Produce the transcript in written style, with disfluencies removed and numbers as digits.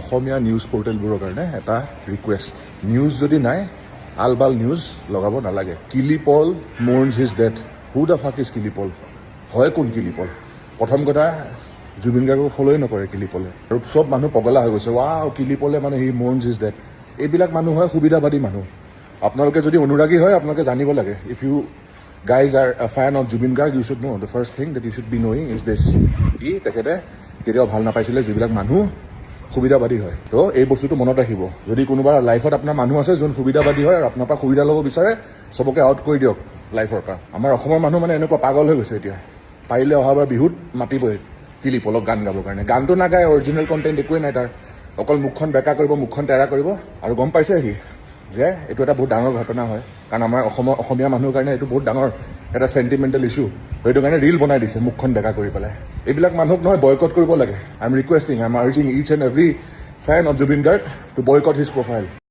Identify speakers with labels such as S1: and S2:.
S1: অসমীয়া news পৰ্টেলবোৰৰ কাৰণে এটা request, news যদি নাই আলবাল নিউজ লগাব নালাগে। কিলিপল mourns his death. Who the fuck is কিলিপল? হয় কোন কিলিপল? প্ৰথম কথা, জুবিন গাৰ্গক ফ'ল'ই নকৰে কিলিপলে, আৰু চব মানুহ পগলা হৈ গৈছে, ৱাও কিলিপলে মানে হি মোৰ্নছ হিজ ডেথ। এইবিলাক মানুহ হয় সুবিধাবাদী মানুহ। আপোনালোকে যদি অনুৰাগী হয় আপোনালোকে জানিব লাগে, if you guys are a fan of Jubin Garg, you should know the first thing that you should be knowing is this: তেখেতে কেতিয়াও ভাল নাপাইছিলে যিবিলাক মানুহ সুবিধাবাদী হয়। তো এই বস্তুটো মনত ৰাখিব। যদি কোনোবা লাইফত আপোনাৰ মানুহ আছে যোন সুবিধাবাদী হয় আৰু আপোনাৰ পৰা সুবিধা ল'ব বিচাৰে, চবকে আউট কৰি দিয়ক লাইফৰ পৰা। আমাৰ অসমৰ মানুহ মানে এনেকুৱা পাগল হৈ গৈছে এতিয়া, পাৰিলে অহাবাৰ বিহুত মাতিবই কিলিপলক গান গাবৰ কাৰণে। গানটো নাগায়, অৰিজিনেল কণ্টেণ্ট একোৱেই নাই তাৰ, অকল মুখখন বেকা কৰিব, মুখখন তেৰা কৰিব, আৰু গম পাইছে সি যে এইটো এটা বহুত ডাঙৰ ঘটনা হয়, কাৰণ আমাৰ অসমীয়া মানুহৰ কাৰণে এইটো বহুত ডাঙৰ এটা চেণ্টিমেণ্টেল ইছ্যু। সেইটো কাৰণে ৰিল বনাই দিছে মুখখন বেকা কৰি পেলাই। এইবিলাক মানুহক নহয় বয়কট কৰিব লাগে। I am requesting, I am urging each and every fan of Zubeen Garg to boycott his profile.